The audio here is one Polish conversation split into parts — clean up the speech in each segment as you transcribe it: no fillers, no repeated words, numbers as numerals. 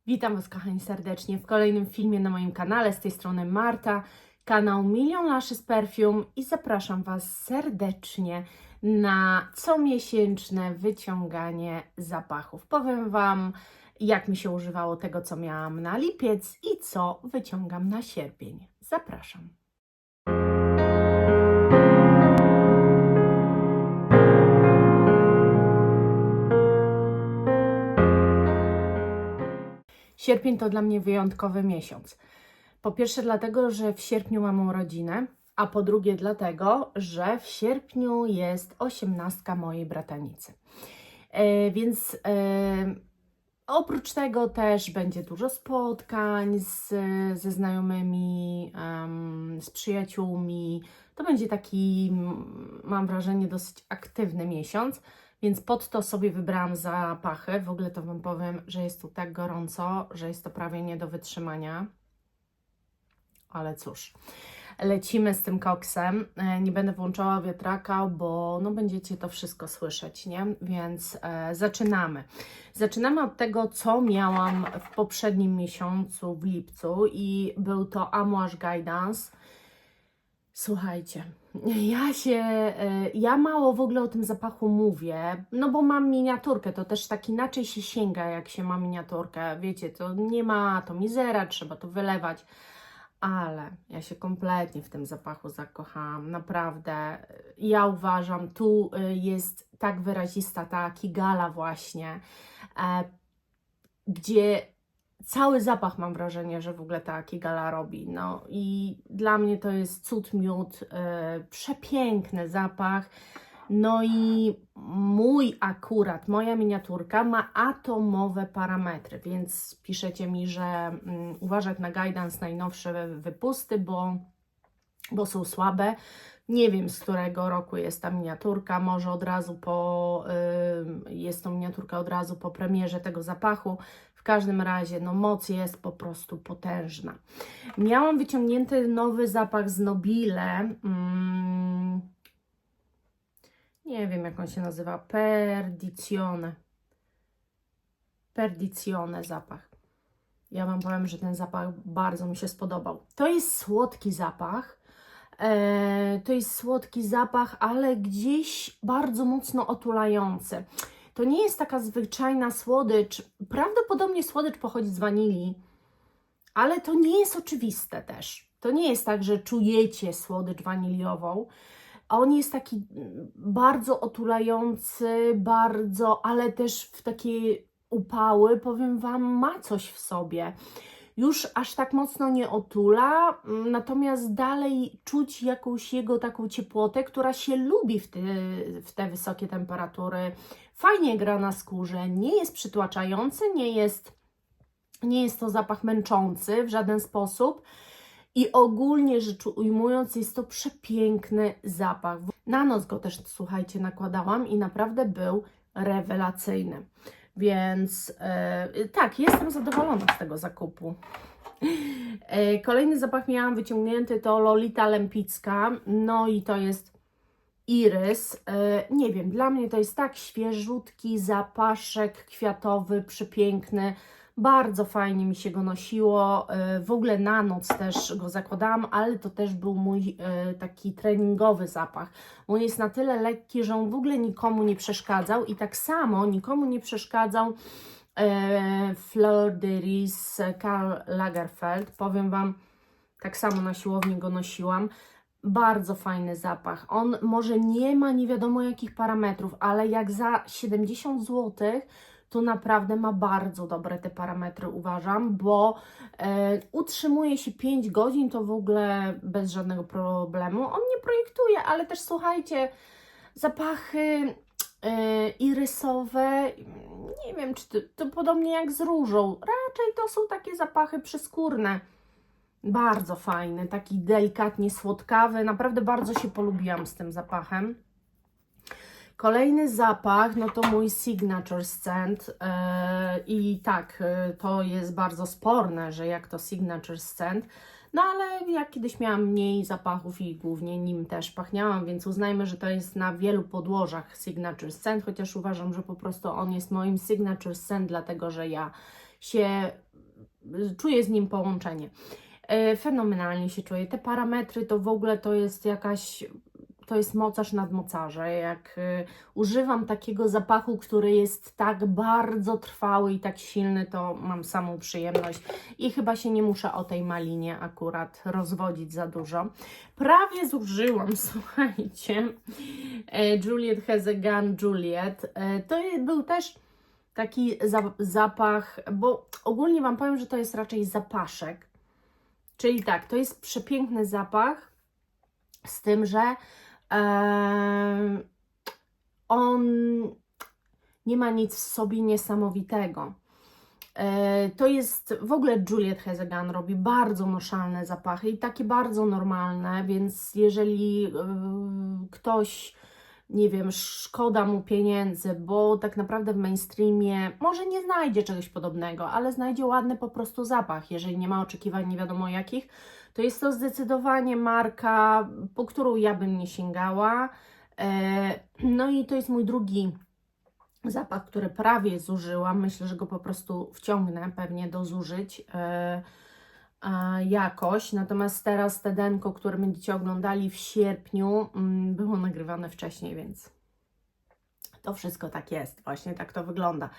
Witam Was, kochani, serdecznie w kolejnym filmie na moim kanale. Z tej strony Marta, kanał Million Lashes Perfume i zapraszam Was serdecznie na comiesięczne wyciąganie zapachów. Powiem Wam, jak mi się używało tego, co miałam na lipiec i co wyciągam na sierpień. Zapraszam. Sierpień to dla mnie wyjątkowy miesiąc. Po pierwsze dlatego, że w sierpniu mam urodzinę, a po drugie dlatego, że w sierpniu jest 18 mojej bratanicy. Więc oprócz tego też będzie dużo spotkań ze znajomymi, z przyjaciółmi. To będzie taki, mam wrażenie, dosyć aktywny miesiąc. Więc pod to sobie wybrałam zapachy. W ogóle to Wam powiem, że jest tu tak gorąco, że jest to prawie nie do wytrzymania. Ale cóż, lecimy z tym koksem. Nie będę włączała wiatraka, bo no będziecie to wszystko słyszeć, nie? Więc zaczynamy. Zaczynamy od tego, co miałam w poprzednim miesiącu, w lipcu, i był to Amouage Guidance. Słuchajcie, ja mało w ogóle o tym zapachu mówię, no bo mam miniaturkę, to też tak inaczej się sięga, jak się ma miniaturkę, wiecie, to nie ma, to mizera, trzeba to wylewać, ale ja się kompletnie w tym zapachu zakochałam, naprawdę. Ja uważam, tu jest tak wyrazista ta Kigala właśnie, gdzie cały zapach, mam wrażenie, że w ogóle ta Kigala robi. No i dla mnie to jest cud miód, przepiękny zapach. No i moja miniaturka ma atomowe parametry, więc piszecie mi, że uważać na Guidance najnowsze wypusty, bo są słabe. Nie wiem, z którego roku jest ta miniaturka, może od razu jest to miniaturka od razu po premierze tego zapachu. W każdym razie, no moc jest po prostu potężna. Miałam wyciągnięty nowy zapach z Nobile. Nie wiem, jak on się nazywa. Perdizione zapach. Ja Wam powiem, że ten zapach bardzo mi się spodobał. To jest słodki zapach. Ale gdzieś bardzo mocno otulający. To nie jest taka zwyczajna słodycz. Prawdopodobnie słodycz pochodzi z wanilii, ale to nie jest oczywiste też. To nie jest tak, że czujecie słodycz waniliową. On jest taki bardzo otulający, ale też w takie upały, powiem Wam, ma coś w sobie. Już aż tak mocno nie otula, natomiast dalej czuć jakąś jego taką ciepłotę, która się lubi w te wysokie temperatury. Fajnie gra na skórze, nie jest przytłaczający, nie jest to zapach męczący w żaden sposób. I ogólnie rzecz ujmując, jest to przepiękny zapach. Na noc go też, słuchajcie, nakładałam i naprawdę był rewelacyjny. Więc tak, jestem zadowolona z tego zakupu. Kolejny zapach miałam wyciągnięty, to Lolita Lempicka. No i to jest Irys. Nie wiem, dla mnie to jest tak świeżutki zapaszek kwiatowy, przepiękny. Bardzo fajnie mi się go nosiło. W ogóle na noc też go zakładałam, ale to też był mój taki treningowy zapach. On jest na tyle lekki, że on w ogóle nikomu nie przeszkadzał i tak samo nikomu nie przeszkadzał Fleur de Lis Karl Lagerfeld. Powiem Wam, tak samo na siłowni go nosiłam. Bardzo fajny zapach. On może nie ma nie wiadomo jakich parametrów, ale jak za 70 zł, to naprawdę ma bardzo dobre te parametry, uważam, bo utrzymuje się 5 godzin, to w ogóle bez żadnego problemu. On nie projektuje, ale też słuchajcie, zapachy irysowe, nie wiem, czy to podobnie jak z różą, raczej to są takie zapachy przyskórne. Bardzo fajny, taki delikatnie słodkawy, naprawdę bardzo się polubiłam z tym zapachem. Kolejny zapach, no to mój signature scent i tak, to jest bardzo sporne, że jak to signature scent, no ale ja kiedyś miałam mniej zapachów i głównie nim też pachniałam, więc uznajmy, że to jest na wielu podłożach signature scent, chociaż uważam, że po prostu on jest moim signature scent, dlatego że ja czuję z nim połączenie. Fenomenalnie się czuję. Te parametry to w ogóle to jest to jest mocarz nad mocarze. Jak używam takiego zapachu, który jest tak bardzo trwały i tak silny, to mam samą przyjemność i chyba się nie muszę o tej malinie akurat rozwodzić za dużo. Prawie zużyłam, słuchajcie, Juliet Has a Gun Juliet. To był też taki zapach, bo ogólnie Wam powiem, że to jest raczej zapaszek. Czyli tak, to jest przepiękny zapach, z tym, że on nie ma nic w sobie niesamowitego. To jest, w ogóle Juliet Has a Gun robi bardzo noszalne zapachy i takie bardzo normalne, więc jeżeli ktoś, nie wiem, szkoda mu pieniędzy, bo tak naprawdę w mainstreamie może nie znajdzie czegoś podobnego, ale znajdzie ładny po prostu zapach. Jeżeli nie ma oczekiwań nie wiadomo jakich, to jest to zdecydowanie marka, po którą ja bym nie sięgała. No i to jest mój drugi zapach, który prawie zużyłam. Myślę, że go po prostu wciągnę pewnie do zużyć jakoś. Natomiast teraz te denko, które będziecie oglądali w sierpniu, było nagrywane wcześniej, więc to wszystko tak jest. Właśnie tak to wygląda.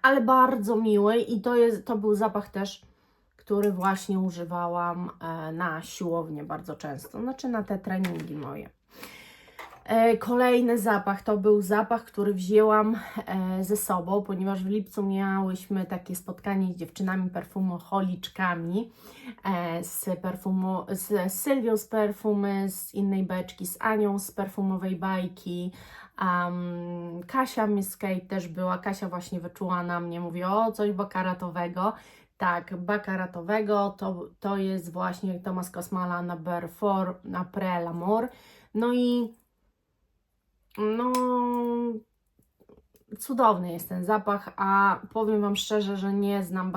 Ale bardzo miły i to był zapach też, który właśnie używałam na siłownię bardzo często. Znaczy na te treningi moje. Kolejny zapach to był zapach, który wzięłam ze sobą, ponieważ w lipcu miałyśmy takie spotkanie z dziewczynami perfumoholiczkami, z Sylwią z Perfumy, z innej beczki, z Anią z Perfumowej Bajki, Kasia Miss Kate też była. Kasia właśnie wyczuła na mnie, mówi o coś bakaratowego. Tak, bakaratowego to jest właśnie Thomas Kosmala Number 4 Après l'Amour. No i no, cudowny jest ten zapach, a powiem Wam szczerze, że nie znam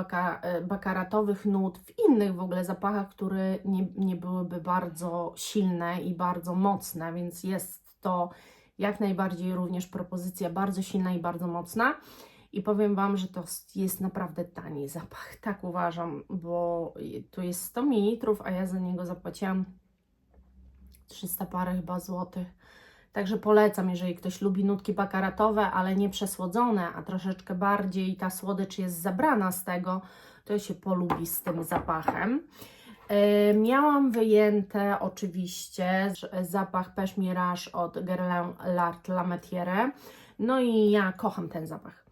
bakaratowych nut w innych w ogóle zapachach, które nie byłyby bardzo silne i bardzo mocne, więc jest to jak najbardziej również propozycja bardzo silna i bardzo mocna. I powiem Wam, że to jest naprawdę tani zapach, tak uważam, bo tu jest 100 ml, a ja za niego zapłaciłam 300 parę chyba złotych. Także polecam, jeżeli ktoś lubi nutki bakaratowe, ale nie przesłodzone, a troszeczkę bardziej ta słodycz jest zabrana z tego, to się polubi z tym zapachem. Miałam wyjęte oczywiście zapach Pêche Mirage od Guerlain L'Art La Matière. No i ja kocham ten zapach.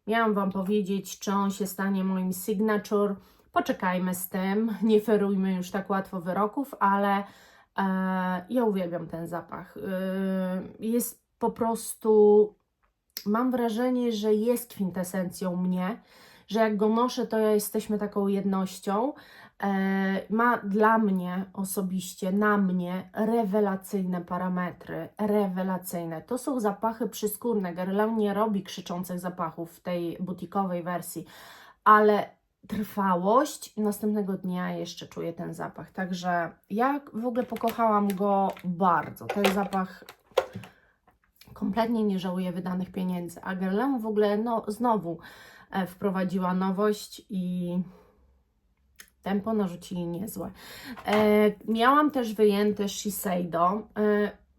Miałam Wam powiedzieć, czy on się stanie moim signature. Poczekajmy z tym, nie ferujmy już tak łatwo wyroków, ale ja uwielbiam ten zapach. Jest po prostu, mam wrażenie, że jest kwintesencją mnie, że jak go noszę, to jesteśmy taką jednością. Ma dla mnie osobiście, na mnie, rewelacyjne parametry, rewelacyjne. To są zapachy przyskórne. Guerlain nie robi krzyczących zapachów w tej butikowej wersji, ale trwałość i następnego dnia jeszcze czuję ten zapach. Także ja w ogóle pokochałam go bardzo. Ten zapach kompletnie nie żałuję wydanych pieniędzy. A Guerlain w ogóle znowu wprowadziła nowość i tempo narzucili niezłe. Miałam też wyjęty Shiseido.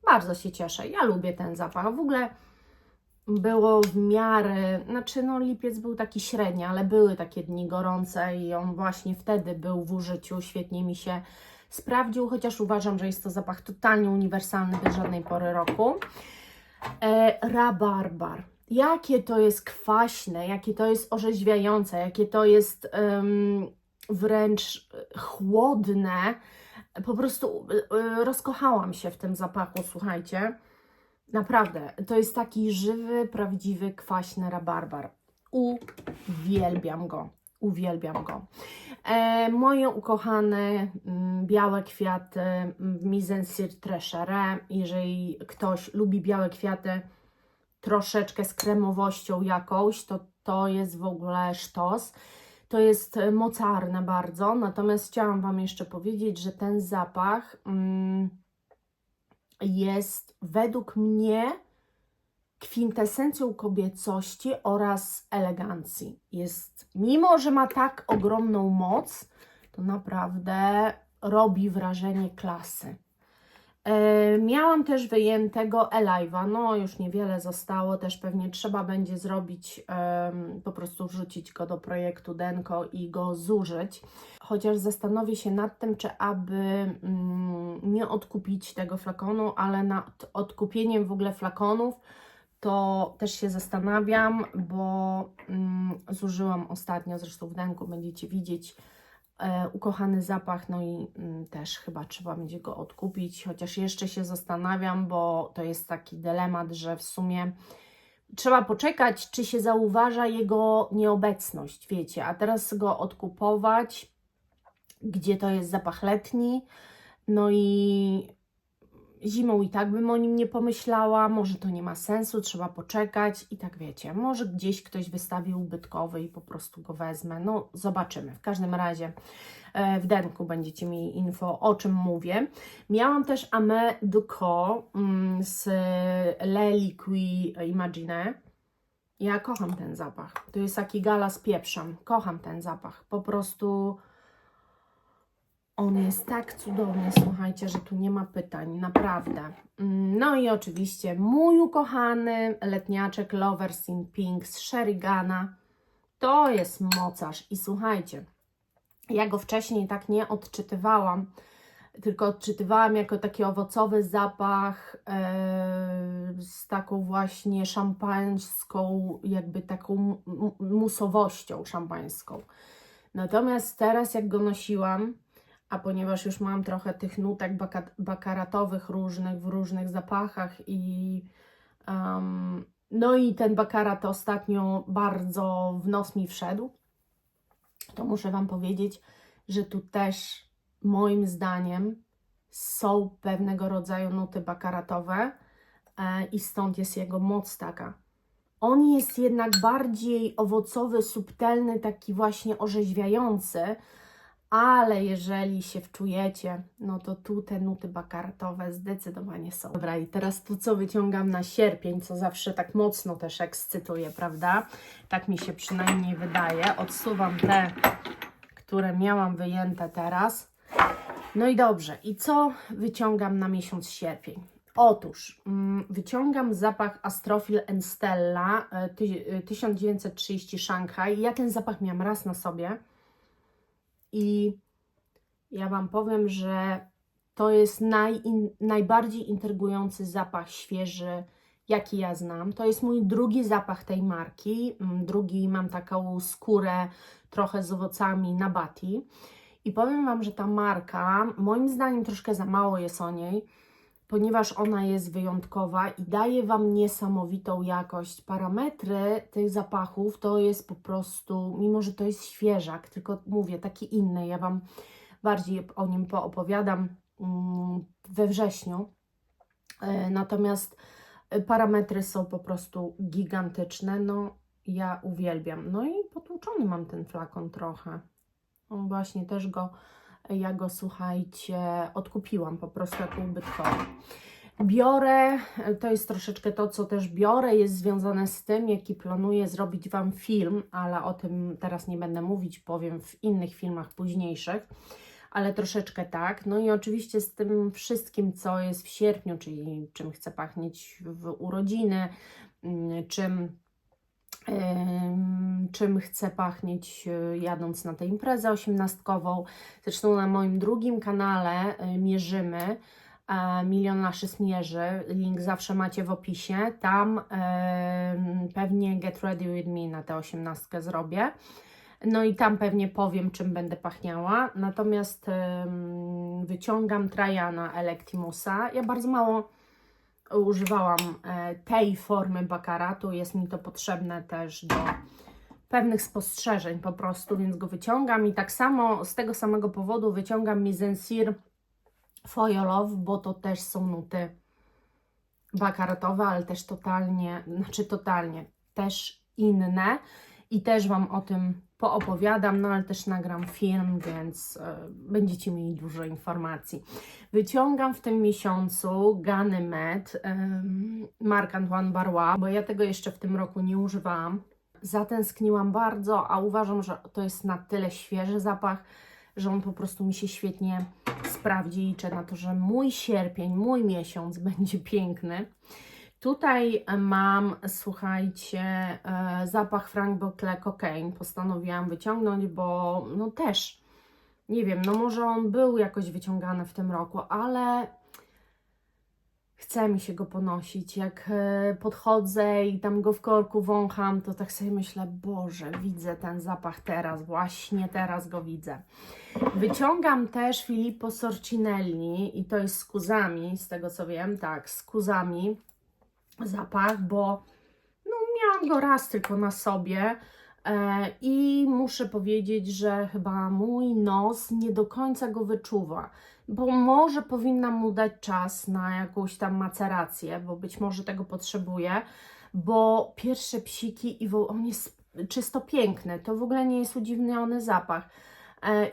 Bardzo się cieszę. Ja lubię ten zapach. W ogóle było w miarę, znaczy no lipiec był taki średni, ale były takie dni gorące i on właśnie wtedy był w użyciu, świetnie mi się sprawdził, chociaż uważam, że jest to zapach totalnie uniwersalny bez żadnej pory roku. Rabarbar. Jakie to jest kwaśne, jakie to jest orzeźwiające, jakie to jest wręcz chłodne. Po prostu rozkochałam się w tym zapachu, słuchajcie. Naprawdę, to jest taki żywy, prawdziwy, kwaśny rabarbar. Uwielbiam go, uwielbiam go. Moje ukochane białe kwiaty Mise en Cire Treasure. Jeżeli ktoś lubi białe kwiaty troszeczkę z kremowością jakąś, to jest w ogóle sztos. To jest mocarne bardzo, natomiast chciałam Wam jeszcze powiedzieć, że ten zapach jest według mnie kwintesencją kobiecości oraz elegancji. Jest, mimo że ma tak ogromną moc, to naprawdę robi wrażenie klasy. Miałam też wyjętego Alive'a, no już niewiele zostało, też pewnie trzeba będzie zrobić, po prostu wrzucić go do projektu Denko i go zużyć, chociaż zastanowię się nad tym, czy aby nie odkupić tego flakonu, ale nad odkupieniem w ogóle flakonów to też się zastanawiam, bo zużyłam ostatnio, zresztą w Denku będziecie widzieć, ukochany zapach, no i też chyba trzeba będzie go odkupić, chociaż jeszcze się zastanawiam, bo to jest taki dylemat, że w sumie trzeba poczekać, czy się zauważa jego nieobecność, wiecie, a teraz go odkupować, gdzie to jest zapach letni, no i zimą i tak bym o nim nie pomyślała, może to nie ma sensu, trzeba poczekać i tak wiecie, może gdzieś ktoś wystawił ubytkowy i po prostu go wezmę, no zobaczymy. W każdym razie w Denku będziecie mieli info, o czym mówię. Miałam też Amé Duco z Le Liquid Imagine. Ja kocham ten zapach, to jest taki gala z pieprzem, kocham ten zapach, po prostu... On jest tak cudowny, słuchajcie, że tu nie ma pytań, naprawdę. No i oczywiście mój ukochany letniaczek Lovers in Pink z Sherigana. To jest mocarz i słuchajcie, ja go wcześniej tak nie odczytywałam, tylko odczytywałam jako taki owocowy zapach z taką właśnie szampańską, jakby taką musowością szampańską. Natomiast teraz jak go nosiłam, a ponieważ już mam trochę tych nutek bakaratowych różnych, w różnych zapachach i no i ten bakarat ostatnio bardzo w nos mi wszedł, to muszę Wam powiedzieć, że tu też moim zdaniem są pewnego rodzaju nuty bakaratowe i stąd jest jego moc taka. On jest jednak bardziej owocowy, subtelny, taki właśnie orzeźwiający, ale jeżeli się wczujecie, no to tu te nuty bakaratowe zdecydowanie są. Dobra, i teraz to, co wyciągam na sierpień, co zawsze tak mocno też ekscytuje, prawda? Tak mi się przynajmniej wydaje. Odsuwam te, które miałam wyjęte teraz. No i dobrze, i co wyciągam na miesiąc sierpień? Otóż wyciągam zapach Astrophil Stella 1930 Szanghaj. Ja ten zapach miałam raz na sobie. I ja Wam powiem, że to jest najbardziej intrygujący zapach świeży, jaki ja znam. To jest mój drugi zapach tej marki. Drugi mam taką skórę trochę z owocami Nabati. I powiem Wam, że ta marka, moim zdaniem troszkę za mało jest o niej, ponieważ ona jest wyjątkowa i daje Wam niesamowitą jakość. Parametry tych zapachów to jest po prostu, mimo że to jest świeżak, tylko mówię, taki inny, ja Wam bardziej o nim poopowiadam we wrześniu. Natomiast parametry są po prostu gigantyczne, no ja uwielbiam. No i potłuczony mam ten flakon trochę. On właśnie też ja go, słuchajcie, odkupiłam po prostu jako ubytkowy. Biorę, to jest troszeczkę to, co też biorę, jest związane z tym, jaki planuję zrobić Wam film, ale o tym teraz nie będę mówić, powiem w innych filmach późniejszych, ale troszeczkę tak. No i oczywiście z tym wszystkim, co jest w sierpniu, czyli czym chcę pachnieć w urodziny, czym chcę pachnieć jadąc na tę imprezę osiemnastkową. Zresztą na moim drugim kanale mierzymy, Milion Naszy Smierzy, link zawsze macie w opisie, tam pewnie Get Ready With Me na tę osiemnastkę zrobię. No i tam pewnie powiem, czym będę pachniała. Natomiast wyciągam Trajana Electimusa. Ja bardzo mało używałam tej formy bakaratu, jest mi to potrzebne też do pewnych spostrzeżeń po prostu, więc go wyciągam i tak samo z tego samego powodu wyciągam Mizensir Foyolow, bo to też są nuty bakaratowe, ale też totalnie, też inne i też Wam o tym poopowiadam, no ale też nagram film, więc będziecie mieli dużo informacji. Wyciągam w tym miesiącu Ganymed Marc Antoine Barrois, bo ja tego jeszcze w tym roku nie używałam. Zatęskniłam bardzo, a uważam, że to jest na tyle świeży zapach, że on po prostu mi się świetnie sprawdzi. Liczę na to, że mój sierpień, mój miesiąc będzie piękny. Tutaj mam, słuchajcie, zapach Franck Boclet Cocaine. Postanowiłam wyciągnąć, bo no też, nie wiem, no może on był jakoś wyciągany w tym roku, ale chce mi się go ponosić. Jak podchodzę i tam go w korku wącham, to tak sobie myślę, Boże, widzę ten zapach teraz, właśnie teraz go widzę. Wyciągam też Filippo Sorcinelli i to jest z kuzami, z tego co wiem, tak, z kuzami zapach, bo no, miałam go raz tylko na sobie i muszę powiedzieć, że chyba mój nos nie do końca go wyczuwa, bo może powinnam mu dać czas na jakąś tam macerację, bo być może tego potrzebuję, bo pierwsze psiki i on jest czysto piękny, to w ogóle nie jest udziwniony zapach.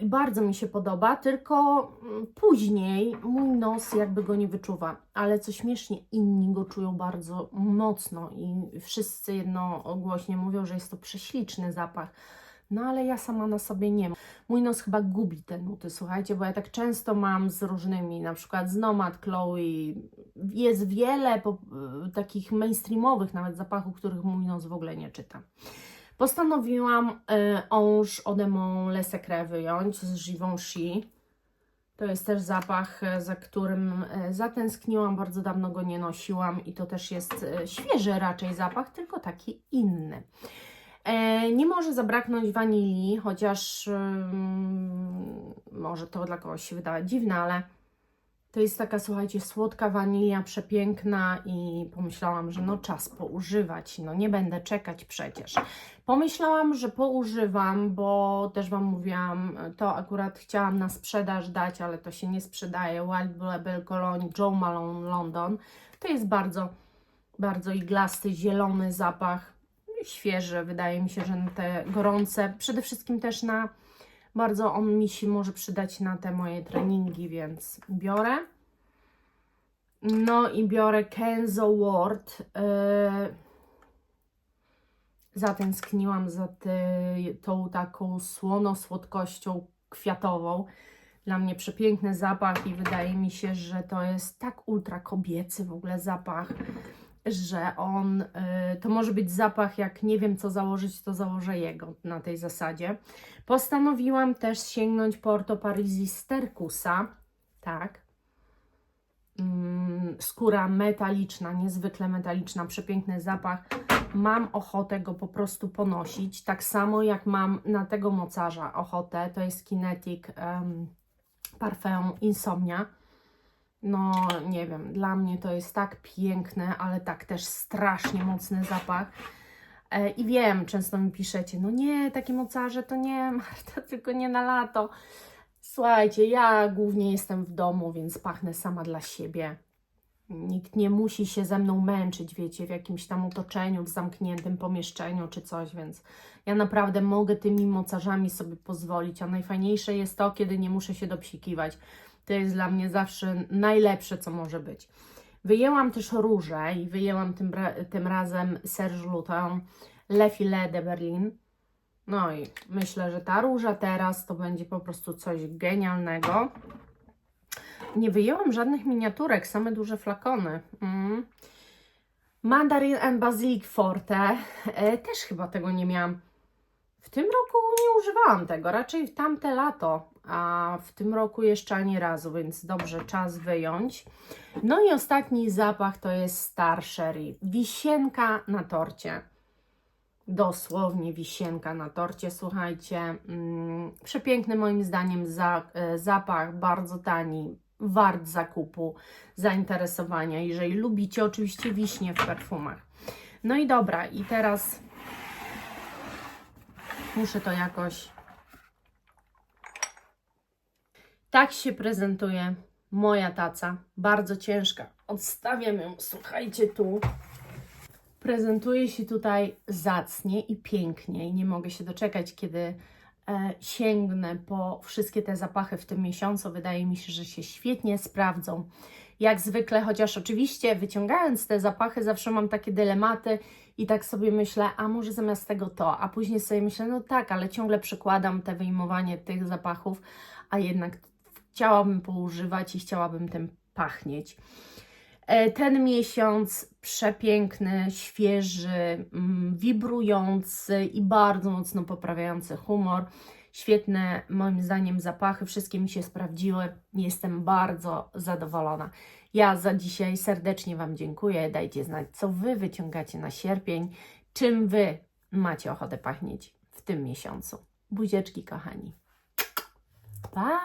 I bardzo mi się podoba, tylko później mój nos jakby go nie wyczuwa, ale co śmiesznie, inni go czują bardzo mocno i wszyscy jednogłośnie mówią, że jest to prześliczny zapach, no ale ja sama na sobie nie mam. Mój nos chyba gubi te nuty, słuchajcie, bo ja tak często mam z różnymi, na przykład z Nomad, Chloe, jest wiele takich mainstreamowych nawet zapachów, których mój nos w ogóle nie czyta. Postanowiłam Ange Eau de Mon Le Secret wyjąć z Givenchy. To jest też zapach, za którym zatęskniłam, bardzo dawno go nie nosiłam i to też jest świeży raczej zapach, tylko taki inny. Nie może zabraknąć wanilii, chociaż może to dla kogoś się wydawać dziwne, ale to jest taka, słuchajcie, słodka wanilia, przepiękna i pomyślałam, że no czas poużywać, no nie będę czekać przecież. Pomyślałam, że poużywam, bo też Wam mówiłam, to akurat chciałam na sprzedaż dać, ale to się nie sprzedaje. Wild Label Cologne Jo Malone London. To jest bardzo, bardzo iglasty, zielony zapach, świeży. Wydaje mi się, że na te gorące, przede wszystkim też na... Bardzo on mi się może przydać na te moje treningi, więc biorę. No i biorę Kenzo Ward. Zatęskniłam za tą taką słono-słodkością kwiatową. Dla mnie przepiękny zapach i wydaje mi się, że to jest tak ultra kobiecy w ogóle zapach, że on, to może być zapach, jak nie wiem co założyć, to założę jego na tej zasadzie. Postanowiłam też sięgnąć po Orto Parisi z Terkusa, tak. Skóra metaliczna, niezwykle metaliczna, przepiękny zapach. Mam ochotę go po prostu ponosić, tak samo jak mam na tego mocarza ochotę, to jest Kinetic Parfum Insomnia. No nie wiem, dla mnie to jest tak piękny, ale tak też strasznie mocny zapach. I wiem, często mi piszecie, no nie, takie mocarze to nie, Marta, tylko nie na lato. Słuchajcie, ja głównie jestem w domu, więc pachnę sama dla siebie. Nikt nie musi się ze mną męczyć, wiecie, w jakimś tam otoczeniu, w zamkniętym pomieszczeniu czy coś, więc ja naprawdę mogę tymi mocarzami sobie pozwolić, a najfajniejsze jest to, kiedy nie muszę się dopsikiwać. To jest dla mnie zawsze najlepsze, co może być. Wyjęłam też róże i wyjęłam tym razem Serge Lutens Le Filet de Berlin. No i myślę, że ta róża teraz to będzie po prostu coś genialnego. Nie wyjęłam żadnych miniaturek, same duże flakony. Mandarin and Basilic Forte. Też chyba tego nie miałam. W tym roku nie używałam tego, raczej w tamte lato, a w tym roku jeszcze ani razu, więc dobrze, czas wyjąć. No i ostatni zapach to jest Star Sherry. Wisienka na torcie. Dosłownie wisienka na torcie, słuchajcie. Przepiękny moim zdaniem zapach, bardzo tani, wart zakupu, zainteresowania, jeżeli lubicie oczywiście wiśnie w perfumach. No i dobra, i teraz muszę to jakoś... Tak się prezentuje moja taca, bardzo ciężka. Odstawiam ją, słuchajcie, tu. Prezentuje się tutaj zacnie i pięknie i nie mogę się doczekać, kiedy sięgnę po wszystkie te zapachy w tym miesiącu. Wydaje mi się, że się świetnie sprawdzą. Jak zwykle, chociaż oczywiście wyciągając te zapachy zawsze mam takie dylematy i tak sobie myślę, a może zamiast tego to, a później sobie myślę, no tak, ale ciągle przykładam te wyjmowanie tych zapachów, a jednak chciałabym poużywać i chciałabym tym pachnieć. Ten miesiąc przepiękny, świeży, wibrujący i bardzo mocno poprawiający humor. Świetne moim zdaniem zapachy, wszystkie mi się sprawdziły. Jestem bardzo zadowolona. Ja za dzisiaj serdecznie Wam dziękuję. Dajcie znać, co Wy wyciągacie na sierpień, czym Wy macie ochotę pachnieć w tym miesiącu. Buzieczki kochani. Pa!